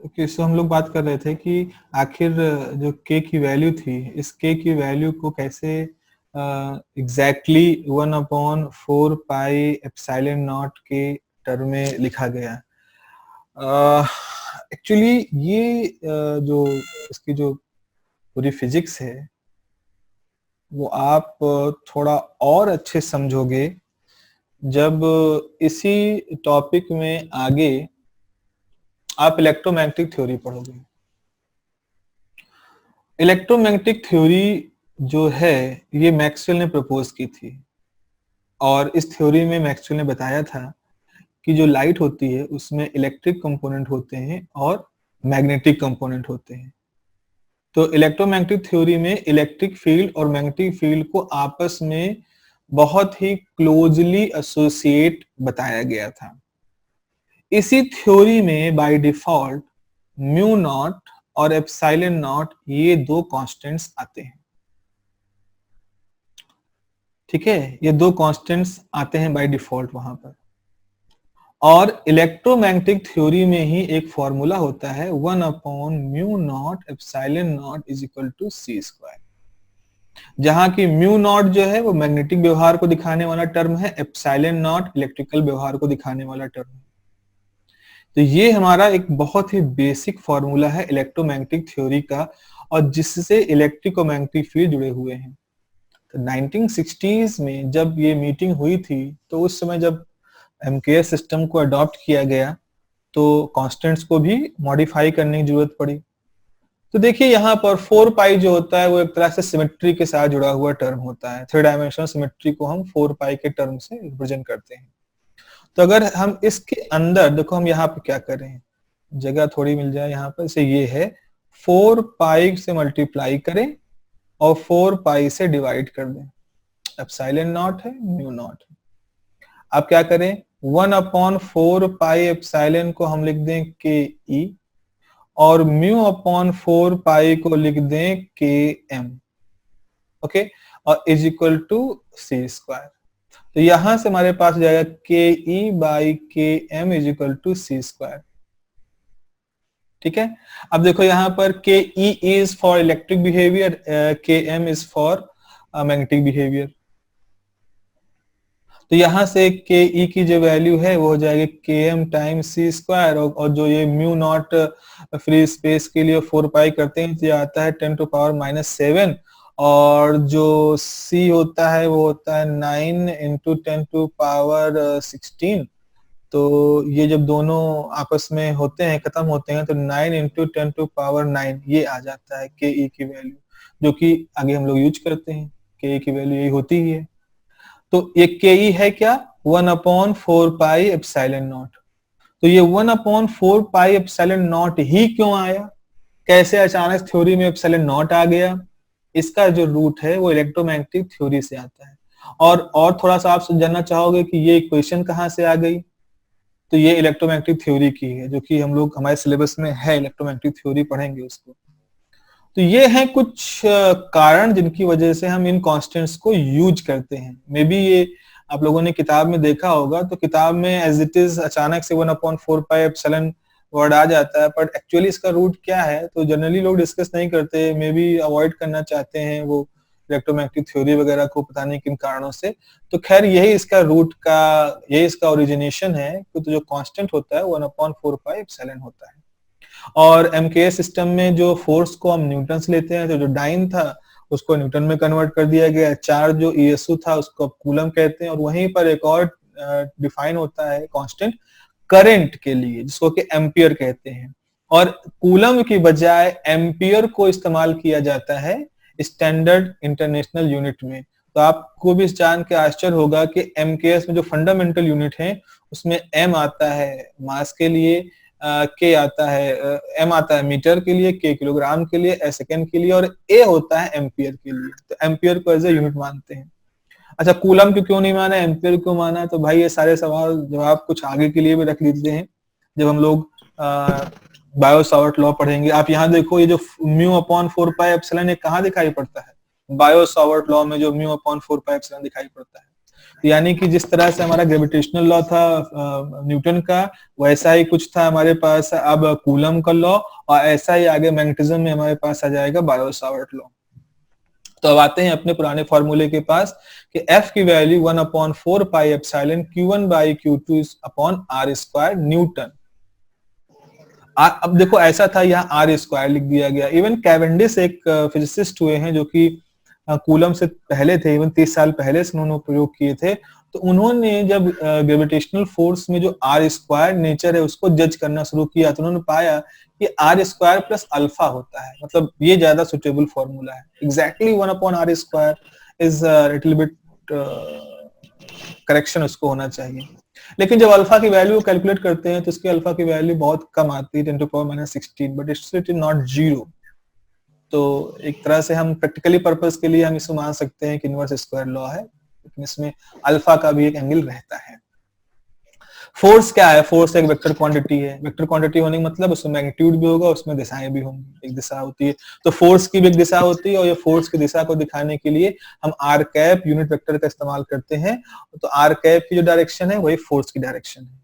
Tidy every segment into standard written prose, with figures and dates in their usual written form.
Okay, सो हम लोग बात कर रहे थे कि आखिर जो के की वैल्यू थी, इस के की वैल्यू को कैसे एग्जैक्टली 1/4 पाई एप्सिलॉन नॉट के टर्म में लिखा गया। एक्चुअली ये जो इसकी जो पूरी फिजिक्स है वो आप थोड़ा और अच्छे समझोगे जब इसी टॉपिक में आगे आप इलेक्ट्रोमैग्नेटिक थ्योरी पढ़ोगे। इलेक्ट्रोमैग्नेटिक थ्योरी जो है ये मैक्सवेल ने प्रपोज की थी, और इस थ्योरी में मैक्सवेल ने बताया था कि जो लाइट होती है उसमें इलेक्ट्रिक कंपोनेंट होते हैं और मैग्नेटिक कंपोनेंट होते हैं। तो इलेक्ट्रोमैग्नेटिक थ्योरी में इलेक्ट्रिक फील्ड और मैग्नेटिक फील्ड को आपस में बहुत ही क्लोजली एसोसिएट बताया गया था। इसी थ्योरी में बाय डिफॉल्ट म्यू नॉट और एप्सिलॉन नॉट ये दो कांस्टेंट्स आते हैं। ठीक है, ये दो कांस्टेंट्स आते हैं बाय डिफॉल्ट वहां पर। और इलेक्ट्रोमैग्नेटिक थ्योरी में ही एक फॉर्मूला होता है 1/म्यू naught epsilon naught is equal to C square, जहां की म्यू नॉट जो है वो मैग्नेटिक व्यवहार को दिखाने वाला टर्म है, एप्सिलॉन नॉट इलेक्ट्रिकल व्यवहार को दिखाने वाला टर्म है। तो ये हमारा एक बहुत ही बेसिक फॉर्मूला है इलेक्ट्रोमैग्नेटिक थ्योरी का, और जिससे इलेक्ट्रिक और मैग्नेटिक फील्ड जुड़े हुए हैं। तो 1960s में जब ये मीटिंग हुई थी, तो उस समय जब एमकेएस सिस्टम को अडॉप्ट किया गया तो कांस्टेंट्स को भी मॉडिफाई करने की जरूरत पड़ी। तो देखिए यहाँ पर 4 पाई जो होता है वो एक तरह से सिमेट्री के साथ जुड़ा हुआ टर्म होता है। 3 डायमेंशनल सिमेट्री को हम 4 पाई के टर्म से रिप्रेजेंट करते हैं। तो अगर हम इसके अंदर देखो, हम यहाँ पे क्या कर रहे हैं, जगह थोड़ी मिल जाए यहाँ पर, से ये है 4 पाई से मल्टीप्लाई करें और 4 पाई से डिवाइड कर दें। एप्सिलॉन नॉट है, म्यू नॉट है। अब क्या करें, 1/4 पाई एप्सिलॉन को हम लिख दें के ई, और म्यू अपॉन 4 पाई को लिख दें के एम। ओके, और is equal to C square. तो यहां से हमारे पास जाएगा K E by K M is equal to C square. ठीक है, अब देखो यहाँ पर K E is for electric behaviour, K M is for magnetic behaviour. तो यहां से के ई की जो वैल्यू है वो हो जाएगी के एम टाइम सी स्क्वायर, और जो ये म्यू नॉट फ्री स्पेस के लिए 4 पाई करते हैं तो ये आता है 10⁻⁻7, और जो सी होता है वो होता है 9 इंटू 10⁻16। तो ये जब दोनों आपस में होते हैं, खत्म होते हैं, तो 9 इंटू 10⁻9 ये आ जाता है के ई की वैल्यू, जो कि आगे हम लोग यूज करते हैं। के ई की वैल्यू यही होती ही है। तो ये के ई है क्या, 1/4 पाई एप्सिलॉन नॉट। तो ये 1/4 पाई एप्सिलॉन नॉट ही क्यों आया, कैसे अचानक थ्योरी में एप्सिलॉन नॉट आ गया, इसका जो रूट है वो इलेक्ट्रोमैग्नेटिक थ्योरी से आता है। और थोड़ा सा आप जानना चाहोगे कि ये इक्वेशन कहाँ से आ गई, तो ये इलेक्ट्रोमैग्नेटिक थ्योरी की है, जो कि हम लोग हमारे सिलेबस में है, इलेक्ट्रोमैग्नेटिक थ्योरी पढ़ेंगे उसको। तो ये हैं कुछ कारण जिनकी वजह से हम इन कांस्टेंट्स को यूज करते हैं। मे बी ये आप लोगों ने किताब में देखा होगा, तो किताब में एज इट इज अचानक से 1/4 पाई एप्सिलॉन वर्ड आ जाता है, बट एक्चुअली इसका रूट क्या है तो जनरली लोग डिस्कस नहीं करते, मे बी अवॉइड करना चाहते हैं वो इलेक्ट्रोमैग्नेटिक थ्योरी वगैरह को, पता नहीं किन कारणों से। तो खैर यही इसका रूट का, यही इसका ओरिजिनेशन है। तो जो कांस्टेंट होता है 1/4 पाई एप्सिलॉन होता है। और एमकेएस सिस्टम में जो फोर्स को हम न्यूटन से लेते हैं, तो जो डाइन था उसको न्यूटन में कन्वर्ट कर दिया गया, चार्ज जो ईएसयू था उसको कूलम कहते हैं। और वहीं पर एक और डिफाइन होता है कांस्टेंट करंट के लिए, जिसको कि एम्पियर कहते हैं। और कूलम की बजाय एम्पियर को इस्तेमाल किया जाता है स्टैंडर्ड इंटरनेशनल यूनिट में। तो आपको भी जान के आश्चर्य होगा कि एमकेएस में जो फंडामेंटल यूनिट है उसमें एम आता है मास के लिए, के आता है, एम आता है मीटर के लिए, के किलोग्राम के लिए, ए सेकेंड के लिए, और ए होता है एम्पियर के लिए। तो एम्पियर को एज ए यूनिट मानते हैं। अच्छा, कूलम को क्यों नहीं माना, एम्पियर क्यों माना, तो भाई ये सारे सवाल जवाब कुछ आगे के लिए भी रख लीजिए हैं जब हम लोग बायो सावर्ट लॉ पढ़ेंगे। आप यहाँ देखो, ये जो म्यू अपॉन 4 पाई एप्सिलॉन ये कहाँ दिखाई पड़ता है, बायो सावर्ट लॉ में जो म्यू अपॉन 4 पाई एप्सिलॉन दिखाई पड़ता है। यानी कि जिस तरह से हमारा ग्रेविटेशनल लॉ था न्यूटन का, वैसा ही कुछ था हमारे पास अब कूलम का लॉ, और ऐसा ही आगे मैग्नेटिज्म में हमारे पास आ जाएगा बायो-सावर्ट लॉ। तो अब आते हैं अपने पुराने फॉर्मूले के पास कि F की value 1/4 pi epsilon Q1 by Q2 upon R square Newton. अब देखो ऐसा था, यहाँ आर स्क्वायर लिख दिया गया। इवन कैवेंडिश एक फिजिसिस्ट हुए हैं जो कि कूलम से पहले थे, इवन 30 साल पहले से उन्होंने प्रयोग किए थे। तो उन्होंने जब ग्रेविटेशनल फोर्स में जो आर स्क्वायर नेचर है उसको जज करना शुरू किया, तो उन्होंने पाया कि आर स्क्वायर प्लस अल्फा होता है, मतलब ये ज्यादा सुटेबल फॉर्मूला है। Exactly 1/r square is little bit correction उसको होना चाहिए। लेकिन जब अल्फा की वैल्यू कैलकुलेट करते हैं तो इसकी अल्फा की वैल्यू बहुत कम आती है, 10⁻⁻16, बट इट्स नॉट जीरो। तो एक तरह से हम प्रैक्टिकली पर्पस के लिए हम इसको मान सकते हैं कि इनवर्स स्क्वायर लॉ है, लेकिन इसमें अल्फा का भी एक एंगल रहता है। फोर्स क्या है? फोर्स एक वेक्टर क्वांटिटी है। वेक्टर क्वांटिटी होने का मतलब उसमें मैग्नीट्यूड भी होगा, उसमें दिशाएं भी होंगी। एक दिशा होती है तो फोर्स की भी एक दिशा होती है, और ये फोर्स की दिशा को दिखाने के लिए हम आर कैप यूनिट वेक्टर का इस्तेमाल करते हैं। तो आर कैप की जो डायरेक्शन है वही फोर्स की डायरेक्शन है,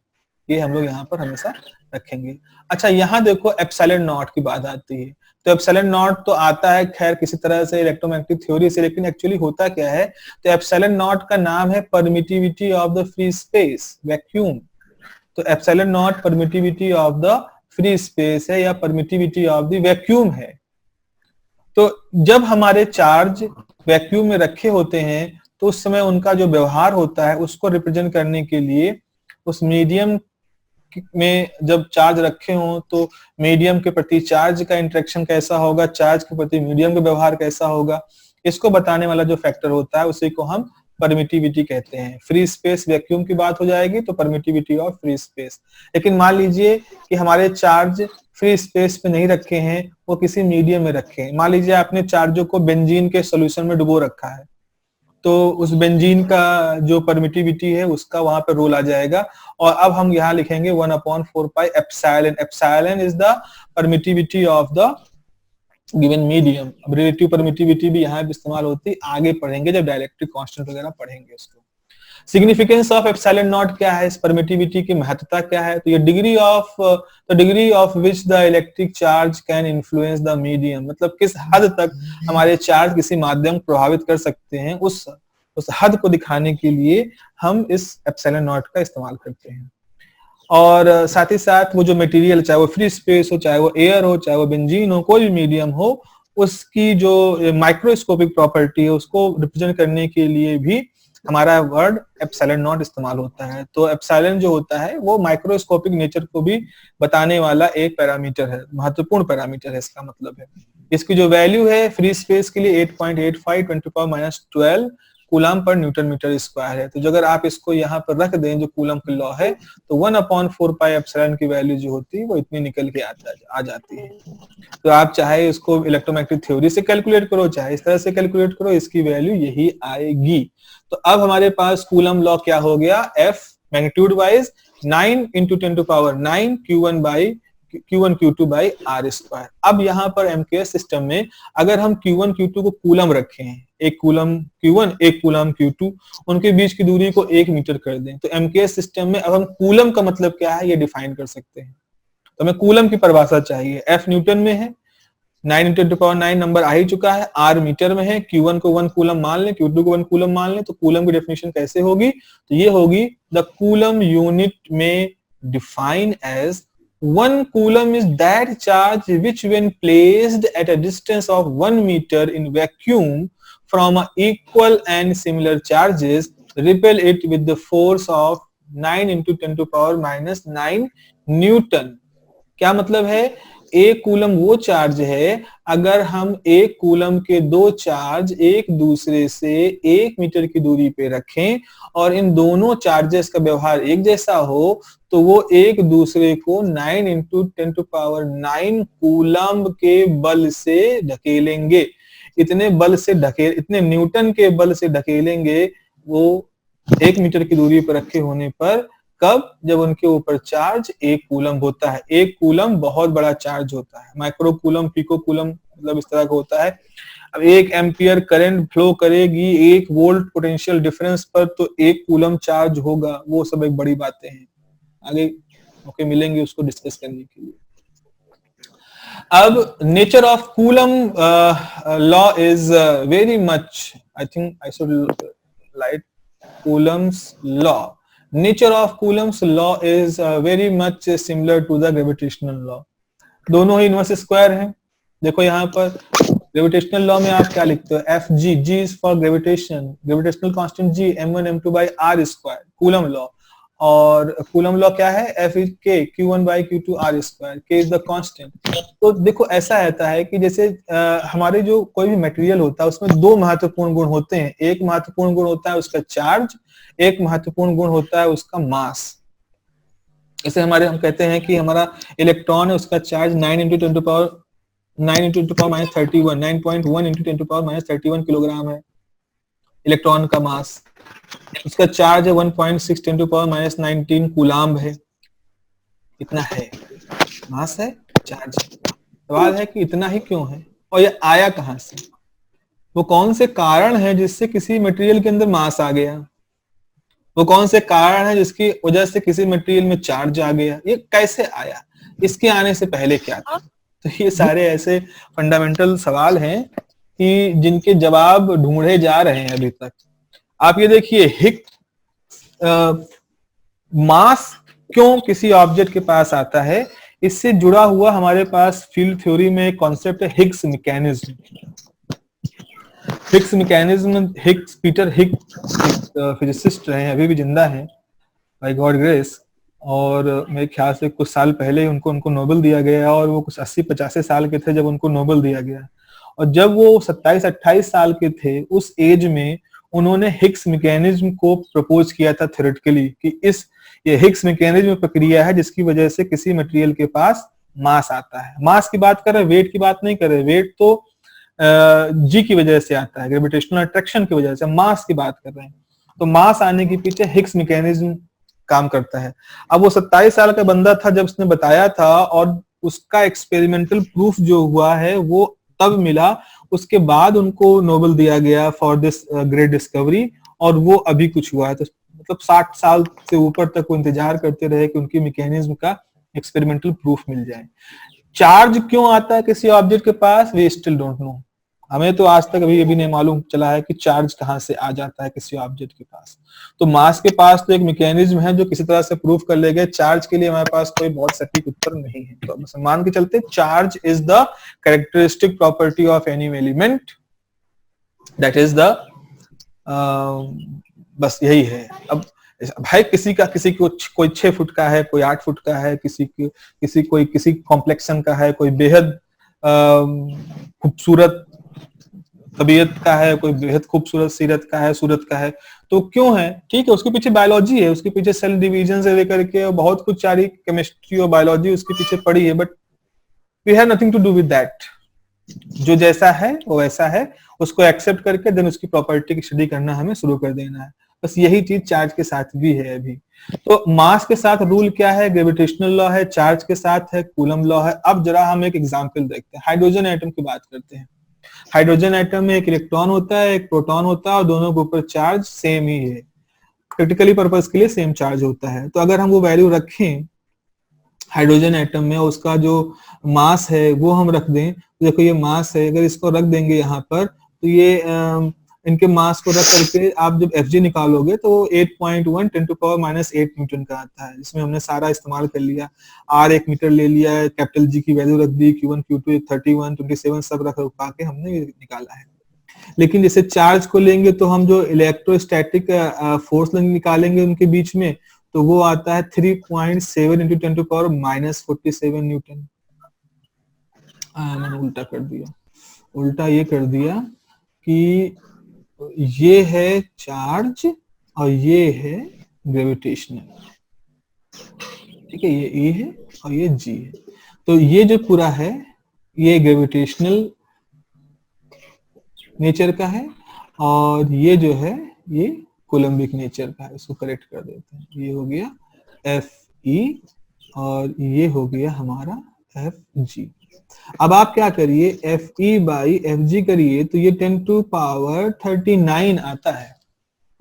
ये हम लोग यहाँ पर हमेशा रखेंगे। अच्छा, यहाँ देखो एप्सिलॉन नॉट की बात आती है। तो एप्सिलॉन नॉट तो आता है खैर किसी तरह से इलेक्ट्रोमैग्नेटिक थ्योरी से, लेकिन एक्चुअली होता क्या है? तो एप्सिलॉन नॉट का नाम है permittivity of the free space vacuum. तो epsilon naught permittivity of the free space है या परमिटिविटी ऑफ द वैक्यूम है। तो जब हमारे चार्ज वैक्यूम में रखे होते हैं तो उस समय उनका जो व्यवहार होता है उसको रिप्रेजेंट करने के लिए उस मीडियम में जब चार्ज रखे हो तो मीडियम के प्रति चार्ज का इंटरेक्शन कैसा होगा, चार्ज के प्रति मीडियम का व्यवहार कैसा होगा, इसको बताने वाला जो फैक्टर होता है उसी को हम परमिटिविटी कहते हैं। फ्री स्पेस वैक्यूम की बात हो जाएगी तो परमिटिविटी ऑफ फ्री स्पेस। लेकिन मान लीजिए कि हमारे चार्ज फ्री स्पेस पे नहीं रखे हैं, वो किसी मीडियम में रखे हैं। मान लीजिए आपने चार्जों को बेंजीन के सोल्यूशन में डुबो रखा है, तो उस बेंजीन का जो परमिटिविटी है उसका वहां पर रोल आ जाएगा। और अब हम यहाँ लिखेंगे 1/4 pi epsilon. Epsilon is the permittivity of the given medium. अब रिलेटिव परमिटिविटी भी यहाँ इस्तेमाल होती है, आगे पढ़ेंगे जब डाइलेक्ट्रिक कांस्टेंट वगैरह पढ़ेंगे उसको। सिग्निफिकेंस ऑफ एप्सिलॉन नॉट क्या है? इस परमिटिविटी की महत्ता क्या है? तो ये degree of which the electric charge can influence the medium, मतलब किस हद तक हमारे चार्ज किसी माध्यम को प्रभावित कर सकते हैं, उस हद को दिखाने के लिए हम इस एप्सिलॉन नॉट का इस्तेमाल करते हैं। और साथ ही साथ वो जो मटेरियल, चाहे वो फ्री स्पेस हो, चाहे वो एयर हो, चाहे वो बेंजीन हो, कोई भी मीडियम हो, उसकी जो माइक्रोस्कोपिक प्रॉपर्टी है उसको रिप्रेजेंट करने के लिए भी हमारा वर्ड एप्सिलॉन नॉट इस्तेमाल होता है। तो एप्सिलॉन जो होता है वो माइक्रोस्कोपिक नेचर को भी बताने वाला एक पैरामीटर है, महत्वपूर्ण पैरामीटर है इसका मतलब है। इसकी जो वैल्यू है फ्री स्पेस के लिए 8.85 10⁻12 coulomb per Newton metre square है। तो जो अगर आप इसको यहाँ पर रख दें जो कूलम का लॉ है, तो 1/4 पाई एप्सिलॉन की वैल्यू जो होती है वो इतनी निकल के आ जाती है। तो आप चाहे इसको इलेक्ट्रोमैग्नेटिक थ्योरी से कैलकुलेट करो, चाहे इस तरह से कैलकुलेट करो, इसकी वैल्यू यही आएगी। तो अब हमारे पास कूलम लॉ क्या हो गया? F magnitude wise 9 × 10⁹ Q1 Q2 by R square. अब यहाँ पर MKS सिस्टम में अगर हम Q1 Q2 को कूलम रखे हैं, एक कूलम Q1 एक कूलम Q2, उनके बीच की दूरी को 1 मीटर कर दें, तो MKS सिस्टम में अब हम कूलम का मतलब क्या है ये डिफाइन कर सकते हैं। तो हमें कूलम की परिभाषा चाहिए। F न्यूटन में है, 9 × 10⁹ नंबर आ ही चुका है, R मीटर में है, Q1 को 1 कूलम मान लें, Q2 को 1 कूलम मान लें, तो कूलम की डेफिनेशन कैसे होगी? तो ये होगी द कूलम यूनिट में define as 1 coulomb is that charge which when placed at a distance of 1 meter in vacuum from equal and similar charges repel it with the force of 9 × 10⁻⁹ Newton. क्या मतलब है? एक coulomb वो charge है अगर हम एक कूलम के दो चार्ज एक दूसरे से 1 मीटर की दूरी पे रखें और इन दोनों चार्जेस का व्यवहार एक जैसा हो तो वो एक दूसरे को 9 × 10⁹ कूलम के बल से ढकेलेंगे। इतने न्यूटन के बल से ढकेलेंगे वो 1 मीटर की दूरी पर रखे होने पर। कब? जब उनके ऊपर चार्ज 1 कूलम होता है। 1 कूलम बहुत बड़ा चार्ज होता है, माइक्रो कूलम, पिको कूलम, मतलब इस तरह का होता है। अब 1 एम्पियर करंट फ्लो करेगी 1 वोल्ट पोटेंशियल डिफरेंस पर, तो 1 कूलम चार्ज होगा। वो सब एक बड़ी बातें हैं, आगे मौके मिलेंगे उसको डिस्कस करने के लिए। अब nature of coulomb law is very much, I think I should light Coulomb's law. Nature of Coulomb's law is very much similar to the gravitational law. दोनों ही इनवर्स स्क्वायर हैं। देखो यहाँ पर ग्रेविटेशनल लॉ में आप क्या लिखते हो, F G, G is for gravitation, gravitational constant G m1 m2 by R square, Coulomb law. और कूलम लॉ क्या है, F is K, q1 by q2 R square, K is the constant. तो देखो ऐसा रहता है कि जैसे हमारे जो कोई भी मटेरियल होता है उसमें दो महत्वपूर्ण गुण होते हैं। एक महत्वपूर्ण गुण होता है उसका चार्ज, एक महत्वपूर्ण गुण होता है उसका मास। इसे हम कहते हैं कि हमारा इलेक्ट्रॉन है, उसका charge 9 into 10 to power 9 into 10 to power minus 31, 9.1 into 10 to power minus 31 kilogram है इलेक्ट्रॉन का मास। उसका चार्ज है 1.6 10 टू पावर माइनस 19 कूलाम्ब है। इतना है, मास है, चार्ज। सवाल है कि इतना ही क्यों है और ये आया कहां से, वो कौन से कारण है जिससे किसी मटेरियल के अंदर मास आ गया, वो कौन से कारण है जिसकी वजह से किसी मटेरियल में चार्ज आ गया, ये कैसे आया, इसके आने से पहले क्या था। तो ये सारे ऐसे फंडामेंटल सवाल हैं कि जिनके जवाब ढूंढे जा रहे हैं अभी तक। आप ये देखिए, मास क्यों किसी ऑब्जेक्ट के पास आता है, इससे जुड़ा हुआ हमारे पास फील्ड थ्योरी में एक कॉन्सेप्ट है Higgs mechanism. Higgs mechanism, Higgs, Peter Higgs physicist रहे हैं, अभी भी जिंदा हैं बाय गॉड ग्रेस, और मेरे ख्याल से कुछ साल पहले उनको नोबेल दिया गया, और वो कुछ 80-85 साल के थे जब उनको नोबेल दिया गया। और जब वो 27-28 साल के थे, उस एज में उन्होंने हिग्स मैकेनिज्म को प्रपोज किया था थ्योरेटिकली कि ये हिग्स मैकेनिज्म प्रक्रिया है जिसकी वजह से किसी मटेरियल के पास मास आता है। मास की बात कर रहे हैं, वेट की बात नहीं कर रहे। वेट तो जी की वजह से आता है, ग्रेविटेशनल अट्रैक्शन की वजह से। मास की बात कर रहे हैं, तो मास आने के पीछे हिग्स मैकेनिज्म काम करता है। अब वो 27 साल का बंदा था जब उसने बताया था, और उसका एक्सपेरिमेंटल प्रूफ जो हुआ है वो तब मिला, उसके बाद उनको नोबेल दिया गया फॉर दिस ग्रेट डिस्कवरी, और वो अभी कुछ हुआ है। तो मतलब 60 साल से ऊपर तक वो इंतजार करते रहे कि उनकी मैकेनिज्म का एक्सपेरिमेंटल प्रूफ मिल जाए। चार्ज क्यों आता है किसी ऑब्जेक्ट के पास, वी स्टिल डोंट नो। हमें तो आज तक अभी नहीं मालूम चला है कि चार्ज कहां से आ जाता है किसी ऑब्जेक्ट के पास। तो मास के पास तो एक मैकेनिज्म है जो किसी तरह से प्रूफ कर ले गए। चार्ज के लिए हमारे पास कोई बहुत सटीक उत्तर नहीं है, तो मान के चलते charge is the characteristic property of any element, that is the, बस यही है। अब भाई किसी को कोई 6 फुट का है, कोई 8 फुट का है, किसी कॉम्प्लेक्शन का है, कोई बेहद खूबसूरत तबीयत का है, कोई बेहद खूबसूरत सीरत का है, सूरत का है। तो क्यों है, ठीक है, उसके पीछे बायोलॉजी है, उसके पीछे सेल डिवीजन से लेकर के बहुत कुछ सारी केमिस्ट्री और बायोलॉजी उसके पीछे पड़ी है, but we have nothing to do with that. जो जैसा है वो वैसा है, उसको एक्सेप्ट करके देन उसकी प्रॉपर्टी की स्टडी करना हमें शुरू कर देना है। बस यही चीज चार्ज के साथ भी है अभी। तो मास के साथ रूल क्या है, ग्रेविटेशनल लॉ है, चार्ज के साथ है कूलम लॉ है। अब जरा हम एक एग्जांपल देखते हैं, हाइड्रोजन एटम की बात करते हैं। हाइड्रोजन एटम में एक इलेक्ट्रॉन होता है, एक प्रोटॉन होता है, और दोनों के ऊपर चार्ज सेम ही है, प्रैक्टिकली पर्पस के लिए सेम चार्ज होता है। तो अगर हम वो वैल्यू रखें हाइड्रोजन एटम में, उसका जो मास है वो हम रख दें, तो देखो ये मास है, अगर इसको रख देंगे यहाँ पर, तो ये इनके मास को रख करके आप जब Fg निकालोगे तो 8.1 10 टू पावर माइनस 8 न्यूटन का आता है, जिसमें हमने सारा इस्तेमाल कर लिया। R 1 मीटर ले लिया है, कैपिटल G की वैल्यू रख दी, Q1 Q2 31 27 सब रख के हमने निकाला है। लेकिन जैसे चार्ज को लेंगे तो हम जो इलेक्ट्रोस्टैटिक फोर्स निकालेंगे उनके बीच में, तो वो आता है 3.7 into 10 to power minus 47 newton. मैंने उल्टा कर दिया, उल्टा ये कर दिया कि ये है चार्ज और ये है ग्रेविटेशनल, ठीक है, ये E है और ये G है। तो ये जो पूरा है ये ग्रेविटेशनल नेचर का है, और ये जो है ये कोलम्बिक नेचर का है। इसको करेक्ट कर देते हैं, ये हो गया Fe और ये हो गया हमारा एफ जी। अब आप क्या करिए, F E by F G करिए तो ये 10 टू पावर 39 आता है।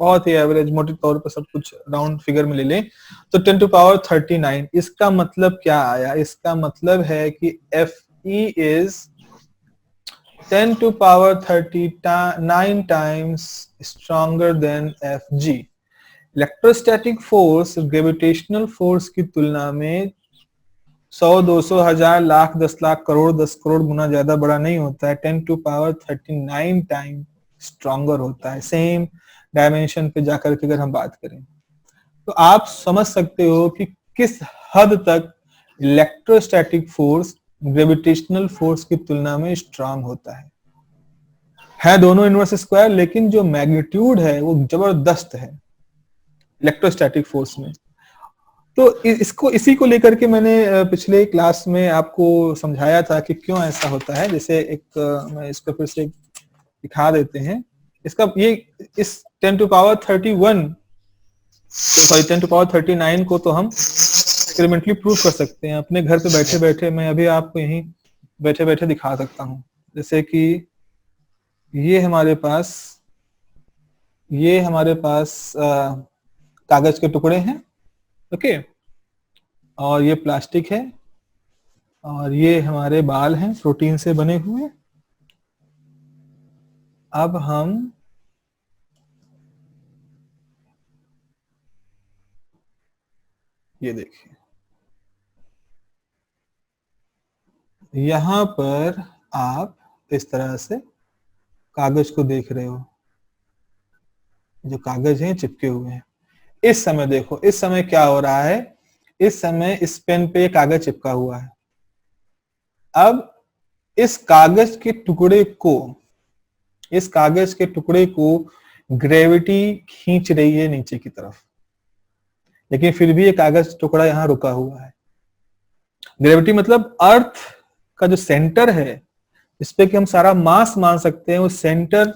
बहुत ही एवरेज, मोटे तौर पर सब कुछ राउंड फिगर में ले लें तो 10 टू पावर 39। इसका मतलब क्या आया, इसका मतलब है कि F E is 10 to power 39 times stronger than Fg। Electrostatic force gravitational force की तुलना में 100, 200, 1000, लाख, 10 लाख, करोड़, 10 करोड़ गुना ज्यादा बड़ा नहीं होता है। 10 टू पावर 39 टाइम स्ट्रॉन्गर होता है सेम डायमेंशन पे जाकर के अगर हम बात करें। तो आप समझ सकते हो कि किस हद तक इलेक्ट्रोस्टैटिक फोर्स ग्रेविटेशनल फोर्स की तुलना में स्ट्रांग होता है दोनों इनवर्स स्क्वायर, लेकिन जो मैग्नीट्यूड है वो जबरदस्त है इलेक्ट्रोस्टैटिक फोर्स में। तो इसको इसी को लेकर के मैंने पिछले क्लास में आपको समझाया था कि क्यों ऐसा होता है। जैसे एक मैं इसको फिर से दिखा देते हैं। इसका ये इस 10 to power 31 sorry 10 to power 39 को तो हम एक्सपेरिमेंटली प्रूव कर सकते हैं अपने घर पे बैठे बैठे। मैं अभी आपको यहीं बैठे बैठे दिखा सकता हूँ। जैसे कि ये हमारे पास कागज के टुकड़े हैं, ओके, और ये प्लास्टिक है, और ये हमारे बाल हैं प्रोटीन से बने हुए। अब हम ये देखिए, यहां पर आप इस तरह से कागज को देख रहे हो, जो कागज है चिपके हुए हैं। इस समय देखो, इस समय क्या हो रहा है, इस समय इस पेन पे कागज चिपका हुआ है। अब इस कागज के टुकड़े को ग्रेविटी खींच रही है नीचे की तरफ, लेकिन फिर भी ये कागज टुकड़ा यहां रुका हुआ है। ग्रेविटी मतलब अर्थ का जो सेंटर है, इस पे कि हम सारा मास मान सकते हैं, उस सेंटर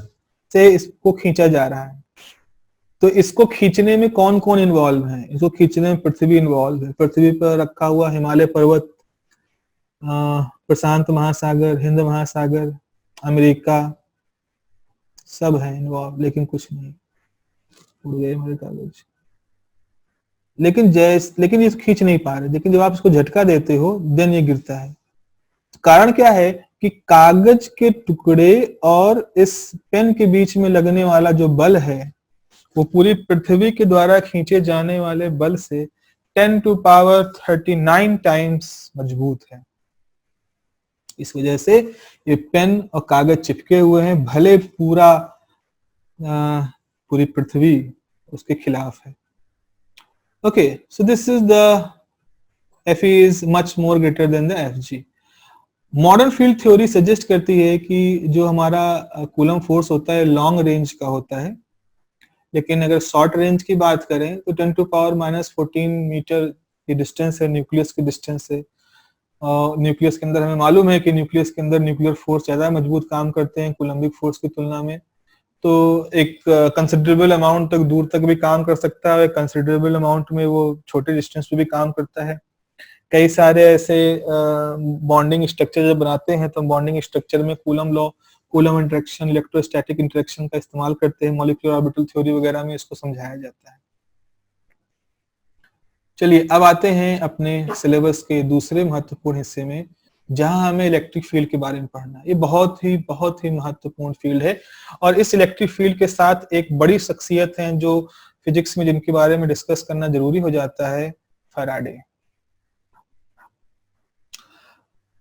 से इसको खींचा जा रहा है। तो इसको खींचने में कौन कौन इन्वॉल्व है? इसको खींचने में पृथ्वी इन्वॉल्व है। पृथ्वी पर रखा हुआ हिमालय पर्वत, प्रशांत महासागर, हिंद महासागर, अमेरिका, सब है इन्वॉल्व, लेकिन कुछ नहीं, उड़ गए हमारे कागज। लेकिन ये खींच नहीं पा रहे। लेकिन जब आप इसको झटका देते हो देन ये गिरता है। कारण क्या है कि कागज के टुकड़े और इस पेन के बीच में लगने वाला जो बल है वो पूरी पृथ्वी के द्वारा खींचे जाने वाले बल से 10 टू पावर 39 टाइम्स मजबूत है। इस वजह से ये पेन और कागज चिपके हुए हैं, भले पूरी पृथ्वी उसके खिलाफ है। Okay, so this is the Fe is much more greater than the Fg। Modern field theory suggest करती है कि जो हमारा कूलम फोर्स होता है लॉन्ग रेंज का होता है, लेकिन अगर शॉर्ट रेंज की बात करें तो 10 टू पावर -14 मीटर की डिस्टेंस है न्यूक्लियस की डिस्टेंस है। न्यूक्लियस के अंदर हमें मालूम है कि न्यूक्लियस के अंदर न्यूक्लियर फोर्स ज्यादा मजबूत काम करते हैं कूलम्बिक फोर्स की तुलना में। तो एक कंसिडरेबल अमाउंट तक दूर तक भी काम कर सकता है, कंसिडरेबल अमाउंट में वो छोटे डिस्टेंस पे भी काम करता है। कई सारे ऐसे बॉन्डिंग स्ट्रक्चर जब बनाते हैं तो बॉन्डिंग स्ट्रक्चर में coulomb law, coulomb interaction, electrostatic interaction का इस्तेमाल करते हैं। मॉलिक्यूलर ऑर्बिटल थ्योरी वगैरह में इसको समझाया जाता है। चलिए अब आते हैं अपने सिलेबस के दूसरे महत्वपूर्ण हिस्से में, जहां हमें इलेक्ट्रिक फील्ड के बारे में पढ़ना है। ये बहुत ही महत्वपूर्ण फील्ड है, और इस इलेक्ट्रिक फील्ड के साथ एक बड़ी शख्सियत है जो फिजिक्स में जिनके बारे में डिस्कस करना जरूरी हो जाता है, फैराडे।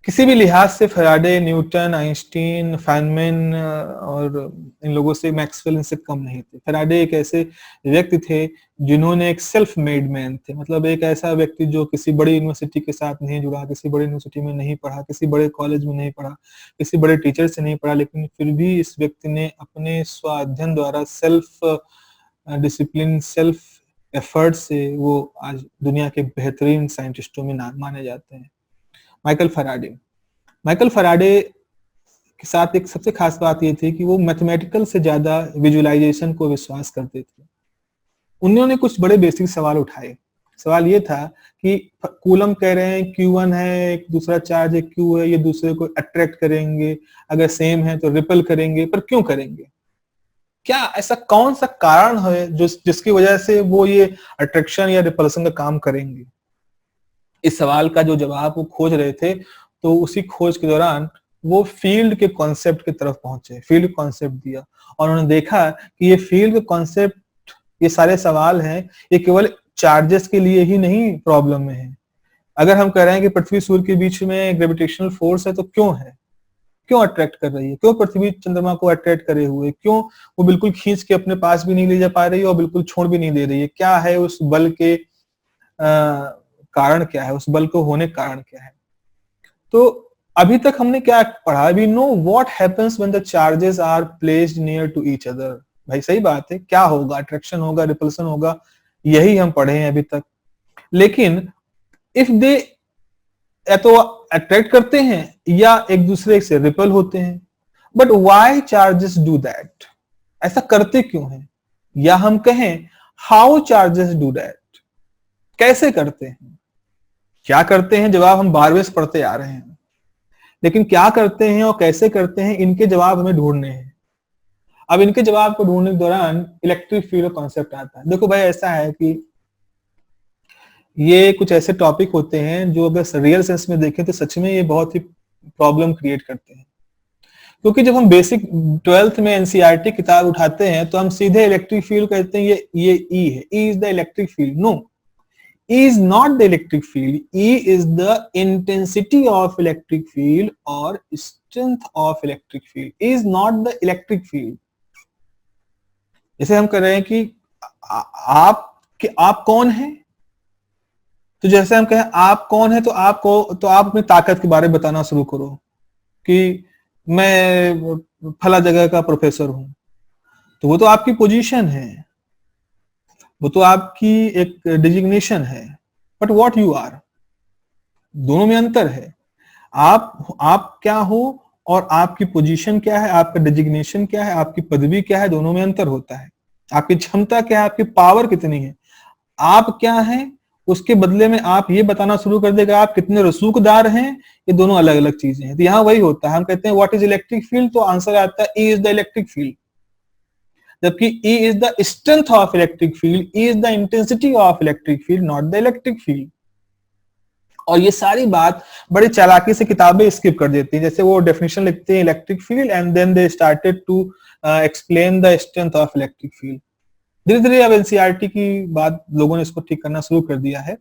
किसी भी लिहाज से फैराडे, न्यूटन, आइंस्टीन, फेनमैन और इन लोगों से, मैक्सवेल इनसे कम नहीं थे। फैराडे एक ऐसे व्यक्ति थे जिन्होंने एक सेल्फ मेड मैन थे, मतलब एक ऐसा व्यक्ति जो किसी बड़ी यूनिवर्सिटी के साथ नहीं जुड़ा, किसी बड़ी यूनिवर्सिटी में नहीं पढ़ा, किसी बड़े कॉलेज में नहीं पढ़ा, किसी बड़े टीचर से नहीं पढ़ा, लेकिन फिर भी इस व्यक्ति ने अपने स्वाध्ययन द्वारा सेल्फ डिसिप्लिन, सेल्फ एफर्ट से वो आज दुनिया के बेहतरीन साइंटिस्टों में माने जाते हैं। माइकल फैराडे के साथ एक सबसे खास बात ये थी कि वो मैथमेटिकल से ज्यादा विजुअलाइजेशन को विश्वास करते थे। उन्होंने कुछ बड़े बेसिक सवाल उठाए। सवाल ये था कि कूलम कह रहे हैं Q1 है, एक दूसरा चार्ज है Q है, ये दूसरे को अट्रैक्ट करेंगे, अगर सेम है तो रिपेल करेंगे, पर क्यों करेंगे? क्या ऐसा कौन सा कारण है जिसकी वजह से वो ये अट्रैक्शन या रिपल्सन का काम करेंगे? इस सवाल का जो जवाब वो खोज रहे थे, तो उसी खोज के दौरान वो फील्ड के कॉन्सेप्ट की तरफ पहुंचे, फील्ड कॉन्सेप्ट दिया और उन्होंने देखा कि ये फील्ड के कॉन्सेप्ट, ये सारे सवाल हैं, ये केवल चार्जेस के लिए ही नहीं प्रॉब्लम में है। अगर हम कह रहे हैं कि पृथ्वी सूर्य के बीच में ग्रेविटेशनल फोर्स है, तो क्यों है? क्यों अट्रैक्ट कर रही है? क्यों पृथ्वी चंद्रमा को अट्रैक्ट करे हुए? क्यों वो बिल्कुल खींच के अपने पास भी नहीं ले जा पा रही है और बिल्कुल छोड़ भी नहीं दे रही है? क्या है उस बल के कारण, क्या है उस बल को होने का कारण क्या है? तो अभी तक हमने क्या पढ़ा? We know what happens when the charges are placed near to each other. भाई सही बात है, क्या होगा? अट्रैक्शन होगा, रिपल्सन होगा, यही हम पढ़े हैं अभी तक। लेकिन इफ दे या तो अट्रैक्ट करते हैं या एक दूसरे से रिपेल होते हैं, but why charges do that? ऐसा करते क्यों हैं? या हम कहें हाउ चार्जेस डू दैट? कैसे करते हैं? क्या करते हैं जवाब हम 12वें से पढ़ते आ रहे हैं, लेकिन क्या करते हैं और कैसे करते हैं, इनके जवाब हमें ढूंढने हैं। अब इनके जवाब को ढूंढने के दौरान इलेक्ट्रिक फील्ड कॉन्सेप्ट आता है। देखो भाई, ऐसा है कि ये कुछ ऐसे टॉपिक होते हैं जो अगर रियल सेंस में देखें तो सच में ये बहुत ही प्रॉब्लम क्रिएट करते हैं, क्योंकि जब हम बेसिक 12th में एनसीईआरटी किताब उठाते हैं तो हम सीधे इलेक्ट्रिक फील्ड कहते हैं ये ई है, E is the electric field. No, E is not the electric field. E is the intensity of electric field or strength of electric field. E is not the electric field. जैसे हम कह रहे हैं कि आप कौन हैं? तो जैसे हम कहें आप कौन है, तो आप अपनी ताकत के बारे में बताना शुरू करो कि मैं फला जगह का प्रोफेसर हूं, तो वो तो आपकी पोजीशन है, वो तो आपकी एक डिजिग्नेशन है, बट व्हाट यू आर, दोनों में अंतर है। आप क्या हो और आपकी पोजीशन क्या है, आपका डिजिग्नेशन क्या है, आपकी पदवी क्या है, दोनों में अंतर होता है। आपकी क्षमता क्या है, आपकी पावर कितनी है, आप क्या है, उसके बदले में आप ये बताना शुरू कर देगा आप कितने रसूखदार हैं, ये दोनों अलग अलग चीजें हैं। तो यहाँ वही होता है, हम कहते हैं व्हाट इज इलेक्ट्रिक फील्ड, तो आंसर आता है E is the electric field, जबकि E is the strength of electric field, E is the intensity of electric field, not the electric field। और ये सारी बात बड़ी चालाकी से किताबें स्किप कर देती हैं। जैसे वो डेफिनेशन लिखते हैं electric field and then they started to explain the strength of electric field. धीरे धीरे अब एनसीईआरटी की बात लोगों ने इसको ठीक करना शुरू कर दिया है।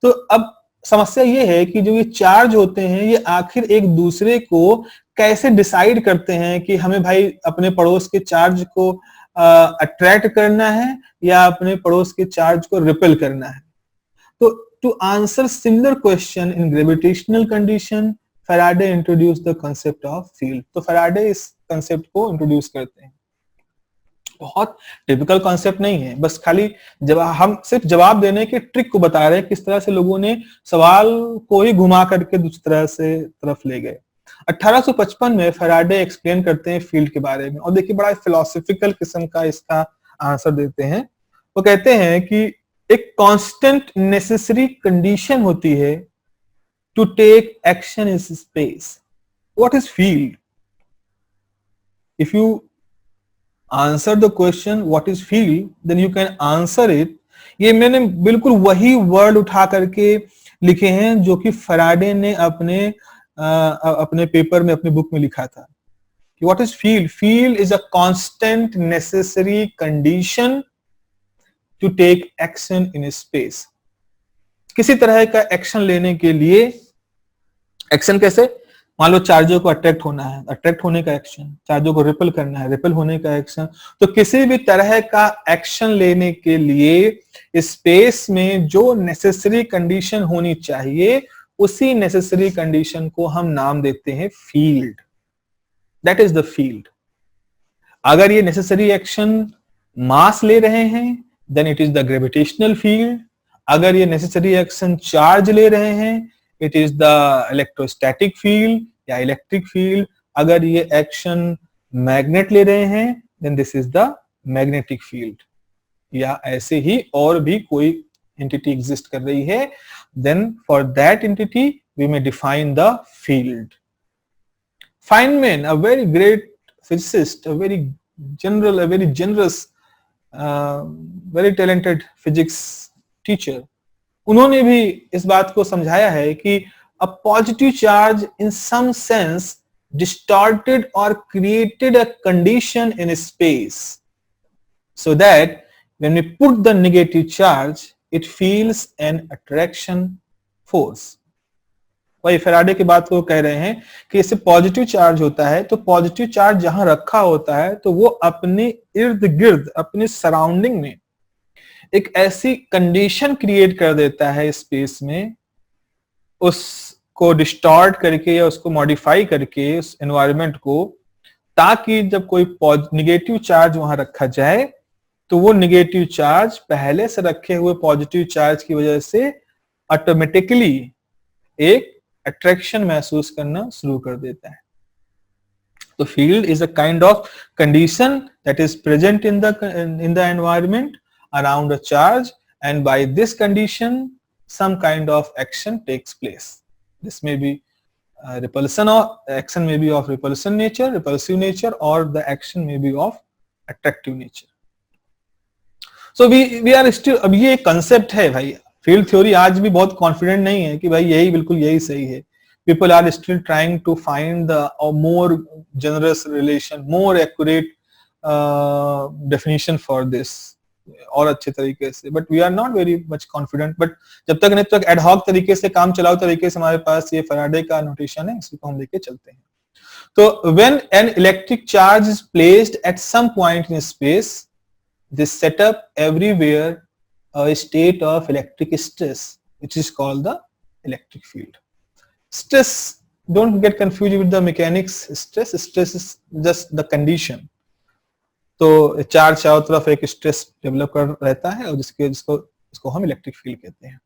तो अब समस्या ये है कि जो ये चार्ज होते हैं ये आखिर एक दूसरे को कैसे डिसाइड करते हैं कि हमें भाई अपने पड़ोस के चार्ज को अट्रैक्ट करना है या अपने पड़ोस के चार्ज को रिपेल करना है। तो to answer similar question in gravitational condition, Faraday introduce the concept of field. तो फैराडे इस कांसेप्ट को इंट्रोड्यूस करते हैं। बहुत टिपिकल कॉन्सेप्ट नहीं है, बस खाली जब हम सिर्फ जवाब देने के ट्रिक को बता रहे हैं, किस तरह से लोगों ने सवाल को ही घुमा करके दूसरी तरह से तरफ ले गए। 1855 में फैराडे एक्सप्लेन करते हैं फील्ड के बारे में, और देखिए बड़ा फिलोसॉफिकल किस्म का इसका आंसर देते हैं। वो कहते हैं कि एक कांस्टेंट नेसेसरी कंडीशन होती है to take action in space. What is field? If you answer the question what is field, then you can answer it. ये मैंने बिल्कुल वही वर्ड उठा करके लिखे हैं जो कि फैराडे ने अपने पेपर में, अपने बुक में लिखा था कि what is field? Field is a constant necessary condition to take action in space. किसी तरह का एक्शन लेने के लिए, एक्शन कैसे? मान लो चार्जर को अट्रैक्ट होना है, अट्रैक्ट होने का एक्शन, चार्जर को रिपेल करना है, रिपेल होने का एक्शन। तो किसी भी तरह का एक्शन लेने के लिए स्पेस में जो नेसेसरी कंडीशन होनी चाहिए, उसी नेसेसरी कंडीशन को हम नाम देते हैं field. That is the field. अगर ये नेसेसरी एक्शन मास ले रहे हैं, then it is the gravitational field. अगर ये नेसेसरी एक्शन चार्ज ले रहे हैं, it is the electrostatic field या इलेक्ट्रिक फील्ड। अगर ये एक्शन मैग्नेट ले रहे हैं, then this is the magnetic field. या ऐसे ही और भी कोई एंटिटी एग्जिस्ट कर रही है then for that entity we may define the field. Feynman, a very great physicist, a very generous, very talented physics teacher, उन्होंने भी इस बात को समझाया है कि a positive charge in some sense distorted or created a condition in space so that when we put the negative charge it feels an attraction force. वही Faraday की बात को कह रहे हैं कि इससे पॉजिटिव चार्ज होता है तो पॉजिटिव चार्ज जहां रखा होता है तो वो अपने इर्द गिर्द अपने सराउंडिंग में एक ऐसी कंडीशन क्रिएट कर देता है स्पेस में, उसको डिस्टॉर्ट करके या उसको मॉडिफाई करके उस एनवायरनमेंट को, ताकि जब कोई निगेटिव चार्ज वहां रखा जाए तो वो निगेटिव चार्ज पहले से रखे हुए पॉजिटिव चार्ज की वजह से ऑटोमेटिकली एक अट्रैक्शन महसूस करना शुरू कर देता है. तो field is a kind of condition that is present in the environment around a charge, and by this condition some kind of action takes place. This may be repulsion, or action may be of repulsive nature, or the action may be of attractive nature. So we are still, अब ये एक concept है भाई, field theory आज भी बहुत confident नहीं है कि भाई यही बिल्कुल यही सही है. People are still trying to find a more generous relation, more accurate definition for this और अच्छे तरीके से, but we are not very much confident. But जब तक नहीं तक एडहॉक तरीके से काम चलाओ तरीके से हमारे पास ये फैराडे का नोटेशन है, इसी को हम लेके चलते हैं. तो when an electric charge is placed at some point in space, this setup everywhere a state of electric stress which is called the electric field. Stress, don't get confused with the mechanics. Stress is just the condition. तो charge चारों तरफ एक stress develop कर रहता है और जिसको हम इलेक्ट्रिक फील्ड कहते हैं.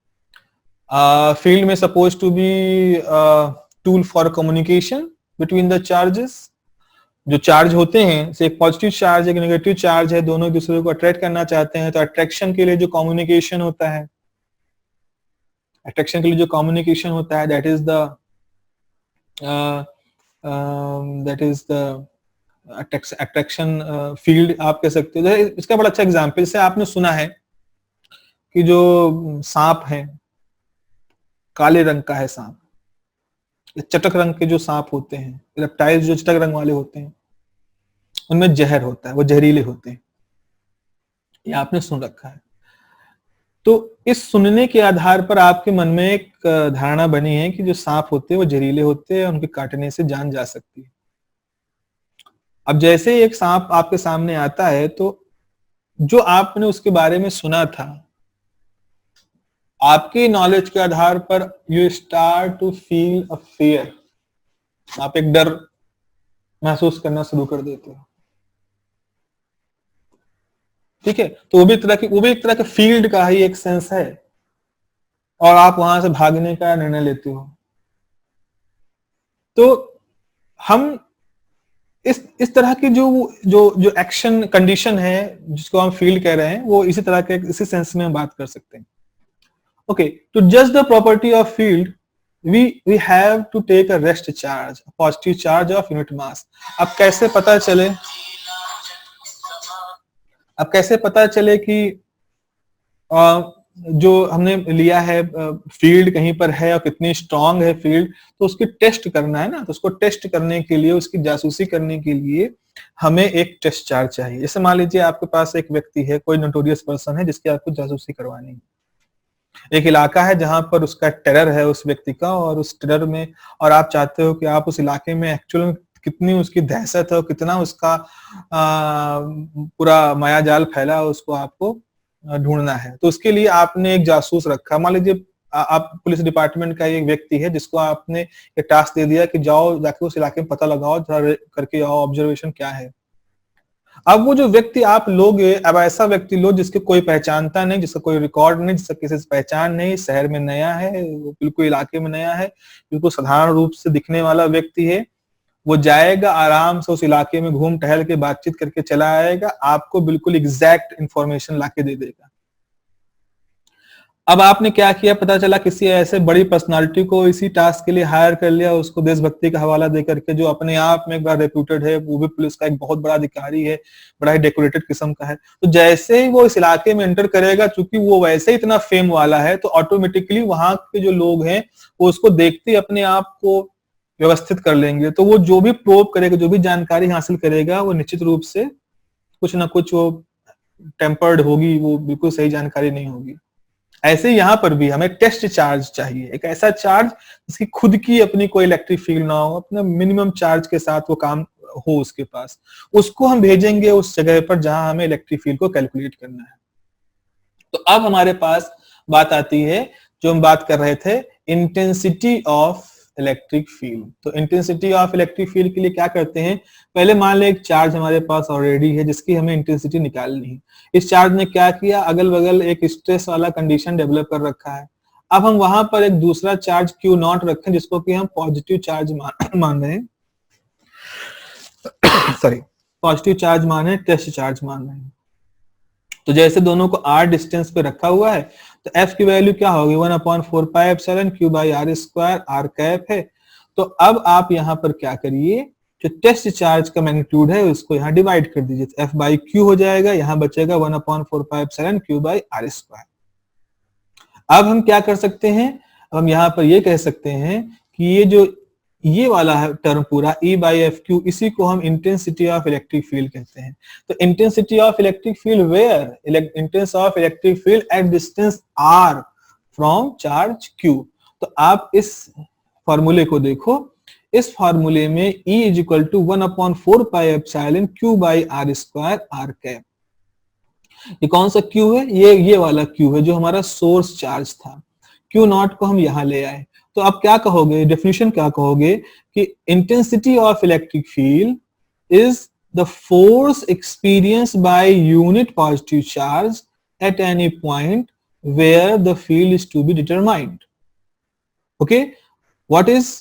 फील्ड में suppose to be tool for communication between the charges. जो चार्ज होते हैं, से एक पॉजिटिव चार्ज एक नेगेटिव चार्ज है, दोनों एक दूसरे को अट्रैक्ट करना चाहते हैं, तो अट्रैक्शन के लिए जो कम्युनिकेशन होता है, that is the attraction field आप कह सकते हो. इसका बड़ा अच्छा एग्जांपल से आपने सुना है कि जो सांप है, काले रंग का है सांप, चटक रंग के जो सांप होते हैं, रेप्टाइल्स जो चटक रंग वाले होते हैं, उनमें जहर होता है, वो जहरीले होते हैं. ये आपने सुन रखा है. तो इस सुनने के आधार पर आपके मन में एक धारणा बनी है कि जो सांप होते हैं वो जहरीले होते हैं, उनके काटने से जान जा सकती है. अब जैसे ही एक सांप आपके सामने आता है तो जो आपने उसके बारे में सुना था, आपकी नॉलेज के आधार पर you start to feel a fear. आप एक डर महसूस करना शुरू कर देते हो. ठीक है, तो वो भी एक तरह के फील्ड का ही एक सेंस है और आप वहां से भागने का निर्णय लेते हो. तो हम इस तरह की जो एक्शन कंडीशन है जिसको हम फील्ड कह रहे हैं, वो इसी तरह के इसी सेंस में हम बात कर सकते हैं. ओके, टू जज the property of field we have to take a rest charge, a positive charge of unit mass. अब कैसे पता चले कि जो हमने लिया है फील्ड कहीं पर है और कितनी स्ट्रांग है फील्ड, तो उसकी टेस्ट करना है ना. तो उसको टेस्ट करने के लिए, उसकी जासूसी करने के लिए हमें एक टेस्ट चार्ज चाहिए. जैसे मान लीजिए आपके पास एक व्यक्ति है, कोई नोटोरियस पर्सन है जिसकी आपको जासूसी करवानी है. एक इलाका है जहां पर उसका टेरर है उस व्यक्ति का, और उस टेरर में, और आप चाहते हो कि आप उस इलाके में एक्चुअल में कितनी उसकी दहशत है और कितना उसका पूरा मायाजाल फैला, उसको आपको ढूंढना है. तो उसके लिए आपने एक जासूस रखा. मान लीजिए आप पुलिस डिपार्टमेंट का एक व्यक्ति है जिसको आपने एक टास्क दे दिया कि जाओ जाके उस इलाके में पता लगाओ, करके आओ ऑब्जर्वेशन क्या है. अब वो जो व्यक्ति आप लोगे, अब ऐसा व्यक्ति लो जिसके कोई पहचानता नहीं, जिसका कोई रिकॉर्ड नहीं, जिसका किसी से पहचान नहीं, शहर में नया है, बिल्कुल इलाके में नया है, बिल्कुल साधारण रूप से दिखने वाला व्यक्ति है. वो जाएगा आराम से उस इलाके में घूम टहल के बातचीत करके चला आएगा, आपको बिल्कुल एग्जैक्ट इंफॉर्मेशन लाके दे देगा. अब आपने क्या किया, पता चला किसी ऐसे बड़ी पर्सनालिटी को इसी टास्क के लिए हायर कर लिया, उसको देशभक्ति का हवाला दे करके, जो अपने आप में एक बार रेप्यूटेड है, वो भी पुलिस का एक बहुत बड़ा अधिकारी है, बड़ा ही डेकोरेटेड किस्म का है। तो जैसे ही वो इस इलाके में एंटर करेगा, चूंकि वो वैसे ही इतना फेम वाला है, तो ऑटोमेटिकली वहां के जो लोग हैं वो उसको देखते ही अपने आप को व्यवस्थित कर लेंगे। तो वो जो भी प्रोब करेगा, जो भी जानकारी हासिल करेगा, वो निश्चित रूप से कुछ ना कुछ वो टेम्पर्ड होगी, वो बिल्कुल सही जानकारी नहीं होगी। ऐसे यहाँ पर भी हमें टेस्ट चार्ज चाहिए, एक ऐसा चार्ज जिसकी खुद की अपनी कोई इलेक्ट्रिक फील्ड ना हो, अपना मिनिमम चार्ज के साथ वो काम हो उसके पास, उसको हम भेजेंगे उस जगह पर जहां हमें इलेक्ट्रिक फील्ड को कैलकुलेट करना है। तो अब हमारे पास बात आती है, जो हम बात कर रहे थे, इंटेंसिटी ऑफ इलेक्ट्रिक फील्ड। तो इंटेंसिटी ऑफ इलेक्ट्रिक फील्ड के लिए क्या करते हैं, पहले मान लें एक चार्ज हमारे पास ऑलरेडी है जिसकी हमें इंटेंसिटी निकालनी है। इस चार्ज ने क्या किया, अगल बगल एक स्ट्रेस वाला कंडीशन डेवलप कर रखा है। अब हम वहां पर एक दूसरा चार्ज क्यू नॉट रखें, जिसको कि हम पॉजिटिव चार्ज मान रहे हैं, सॉरी, पॉजिटिव चार्ज मान रहे हैं, टेस्ट चार्ज मान रहे हैं। तो जैसे दोनों को r डिस्टेंस पे रखा हुआ है, तो f की वैल्यू क्या होगी, 1/4 pi epsilon q by R square, r cap है। तो अब आप यहाँ पर क्या करिए, जो टेस्ट चार्ज का मैग्नीट्यूड है उसको यहाँ डिवाइड कर दीजिए, तो f बाई q हो जाएगा, यहाँ बचेगा 1/4 pi epsilon q by R square. अब हम क्या कर सकते हैं, अब हम यहाँ पर ये कह सकते हैं कि ये जो ये वाला है टर्म पूरा E बाई एफ क्यू, इसी को हम इंटेंसिटी ऑफ इलेक्ट्रिक फील्ड कहते हैं। तो intensity of electric field where, intense of electric field at distance r from charge q। तो आप इस फॉर्मूले को देखो, इस फॉर्मूले में E is equal to 1/4 pi epsilon q by R square r cap. ये कौन सा Q है, ये वाला Q है जो हमारा सोर्स चार्ज था। Q नॉट को हम यहाँ ले आए, तो आप क्या कहोगे, डेफिनेशन क्या कहोगे कि intensity of electric field is the force experience by unit positive charge at any point where the field is to be determined. Okay, what is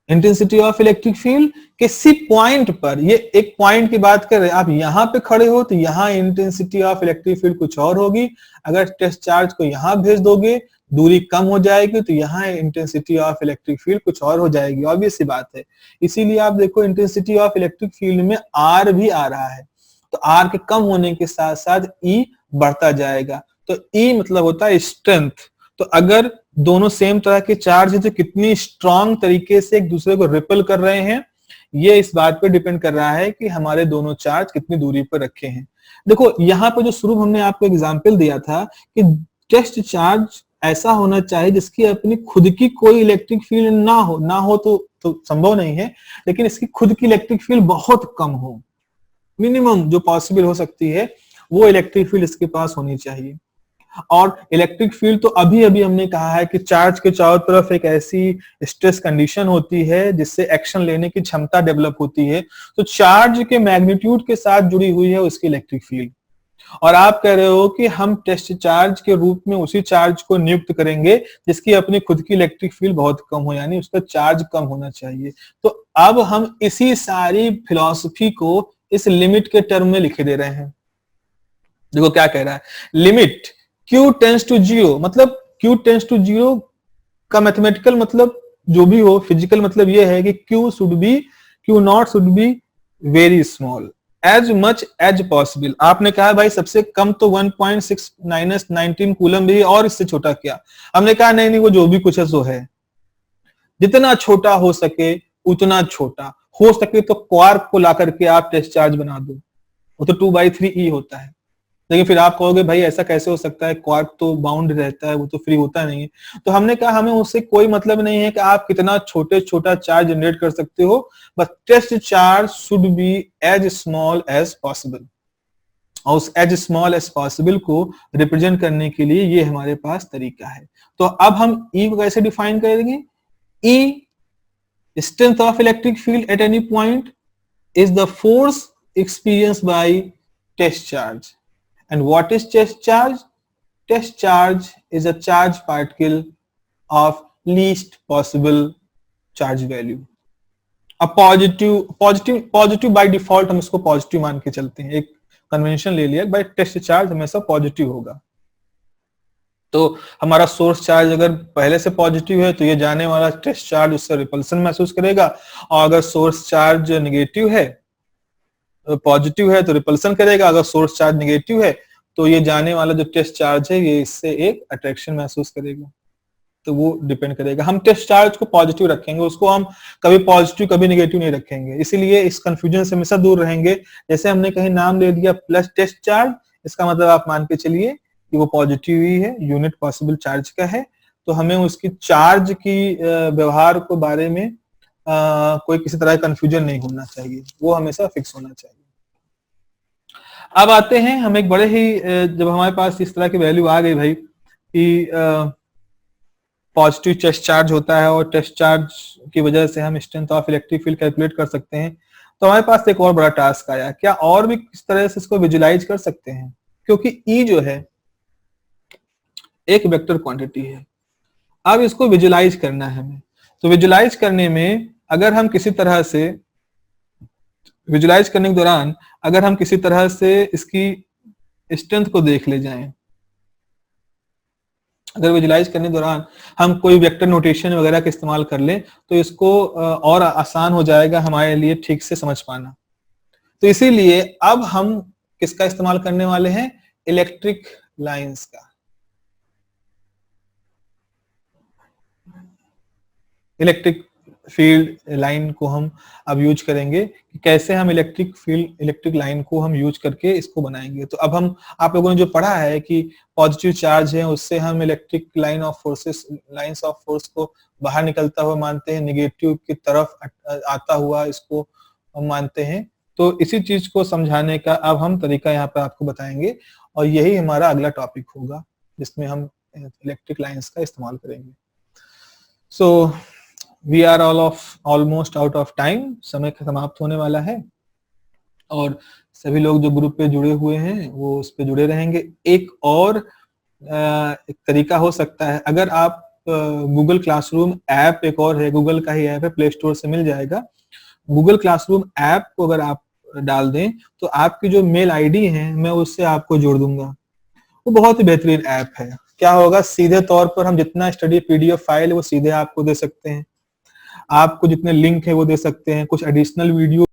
intensity of electric field, किसी पॉइंट पर, ये एक point की बात कर रहे हैं, आप यहां पे खड़े हो तो यहाँ इंटेंसिटी ऑफ इलेक्ट्रिक फील्ड कुछ और होगी, अगर टेस्ट चार्ज को यहां भेज दोगे, दूरी कम हो जाएगी, तो यहाँ इंटेंसिटी ऑफ इलेक्ट्रिक फील्ड कुछ और हो जाएगी, ऑब्वियस सी बात है। इसीलिए आप देखो इंटेंसिटी ऑफ इलेक्ट्रिक फील्ड में आर भी आ रहा है, तो आर के कम होने के साथ साथ ई बढ़ता जाएगा। तो ई मतलब होता है स्ट्रेंथ। तो अगर दोनों सेम तरह के चार्ज है तो कितनी स्ट्रांग तरीके से एक दूसरे को रिपेल कर रहे हैं, ये इस बात पर डिपेंड कर रहा है कि हमारे दोनों चार्ज कितनी दूरी पर रखे हैं। देखो यहाँ पे जो शुरू हमने आपको एग्जांपल दिया था कि टेस्ट चार्ज ऐसा होना चाहिए जिसकी अपनी खुद की कोई इलेक्ट्रिक फील्ड ना हो तो संभव नहीं है, लेकिन इसकी खुद की इलेक्ट्रिक फील्ड बहुत कम हो, मिनिमम जो पॉसिबल हो सकती है वो इलेक्ट्रिक फील्ड इसके पास होनी चाहिए। और इलेक्ट्रिक फील्ड तो अभी अभी हमने कहा है कि चार्ज के चारों तरफ एक ऐसी स्ट्रेस कंडीशन होती है जिससे एक्शन लेने की क्षमता डेवलप होती है, तो चार्ज के मैग्नीट्यूड के साथ जुड़ी हुई है उसकी इलेक्ट्रिक फील्ड। और आप कह रहे हो कि हम टेस्ट चार्ज के रूप में उसी चार्ज को नियुक्त करेंगे जिसकी अपनी खुद की इलेक्ट्रिक फील्ड बहुत कम हो, यानी उसका चार्ज कम होना चाहिए। तो अब हम इसी सारी फिलॉसफी को इस लिमिट के टर्म में लिखे दे रहे हैं। देखो क्या कह रहा है, लिमिट Q टेंस टू 0, मतलब Q टेंस टू 0 का मैथमेटिकल मतलब जो भी हो, फिजिकल मतलब ये है कि Q not should be very small, as much as possible. आपने कहा भाई सबसे कम तो 1.6 माइनस 19 कूलम भी, और इससे छोटा क्या, हमने कहा नहीं वो जो भी कुछ है सो है, जितना छोटा हो सके उतना छोटा हो सके, तो क्वार्क को ला करके आप टेस्ट चार्ज बना दो, वो तो 2/3e होता है। लेकिन फिर आप कहोगे भाई ऐसा कैसे हो सकता है, क्वार्क तो बाउंड रहता है, वो तो फ्री होता नहीं है। तो हमने कहा हमें उससे कोई मतलब नहीं है कि आप कितना छोटा चार्ज जनरेट कर सकते हो, बस test charge should be as small as possible, और उस एज स्मॉल एज पॉसिबल को रिप्रेजेंट करने के लिए ये हमारे पास तरीका है। तो अब हम ई को कैसे डिफाइन करेंगे, E strength of electric field at any point is the force experienced by test charge. And what is test charge? Test charge is a charge particle of least possible charge value. अब positive by default हम इसको positive मान के चलते हैं, एक convention ले लिया बाय टेस्ट चार्ज हमेशा पॉजिटिव होगा। तो हमारा सोर्स चार्ज अगर पहले से पॉजिटिव है तो ये जाने वाला टेस्ट चार्ज उससे रिपल्सन महसूस करेगा, और अगर सोर्स चार्ज नेगेटिव है, पॉजिटिव है तो रिपल्सन करेगा, अगर सोर्स चार्ज नेगेटिव है तो ये जाने वाला जो टेस्ट चार्ज है ये इससे एक अट्रैक्शन महसूस करेगा। तो वो डिपेंड करेगा, हम टेस्ट चार्ज को पॉजिटिव रखेंगे, उसको हम कभी पॉजिटिव कभी नेगेटिव नहीं रखेंगे, इसीलिए इस कंफ्यूजन से हमेशा दूर रहेंगे। जैसे हमने कहीं नाम ले दिया प्लस टेस्ट चार्ज, इसका मतलब आप मान के चलिए कि वो पॉजिटिव ही है, यूनिट पॉसिबल चार्ज का है, तो हमें उसकी चार्ज की व्यवहार को बारे में कोई किसी तरह का कंफ्यूजन नहीं होना चाहिए, वो हमेशा फिक्स होना चाहिए। अब आते हैं हम एक बड़े ही जब हमारे पास इस तरह की वैल्यू आ गई भाई कि पॉजिटिव टेस्ट चार्ज होता है और टेस्ट चार्ज की वजह से हम strength of electric field calculate कर सकते हैं, तो हमारे पास एक और बड़ा टास्क आया, क्या और भी किस तरह से इसको विजुलाइज कर सकते हैं, क्योंकि ई जो है एक वेक्टर क्वांटिटी है, अब इसको विजुलाइज करना है हमें। तो विजुलाइज करने में अगर हम किसी तरह से विजुलाइज करने के दौरान अगर हम किसी तरह से इसकी स्ट्रेंथ को देख ले जाएं, अगर विजुलाइज करने के दौरान हम कोई वेक्टर नोटेशन वगैरह का इस्तेमाल कर लें तो इसको और आसान हो जाएगा हमारे लिए ठीक से समझ पाना। तो इसीलिए अब हम किसका इस्तेमाल करने वाले हैं, इलेक्ट्रिक लाइंस का। इलेक्ट्रिक फील्ड लाइन को हम अब यूज करेंगे कि कैसे हम इलेक्ट्रिक लाइन को हम यूज करके इसको बनाएंगे। तो अब हम आप लोगों ने जो पढ़ा है कि पॉजिटिव चार्ज है उससे हम इलेक्ट्रिक लाइंस ऑफ फोर्स को बाहर निकलता हुआ मानते हैं, नेगेटिव की तरफ आता हुआ इसको हम मानते हैं। तो इसी चीज को समझाने का अब हम तरीका यहाँ पर आपको बताएंगे, और यही हमारा अगला टॉपिक होगा जिसमें हम इलेक्ट्रिक लाइंस का इस्तेमाल करेंगे। So we are almost out of time, समय समाप्त होने वाला है, और सभी लोग जो ग्रुप पे जुड़े हुए हैं वो उस पे जुड़े रहेंगे। एक और एक तरीका हो सकता है, अगर आप गूगल क्लासरूम ऐप, एक और है गूगल का ही ऐप है, प्ले स्टोर से मिल जाएगा, गूगल क्लासरूम ऐप को अगर आप डाल दें तो आपकी जो मेल आईडी है मैं उससे आपको जोड़ दूंगा। वो बहुत ही बेहतरीन ऐप है। क्या होगा, सीधे तौर पर हम जितना स्टडी पीडीएफ फाइल है वो सीधे आपको दे सकते हैं, आपको जितने लिंक है वो दे सकते हैं, कुछ एडिशनल वीडियो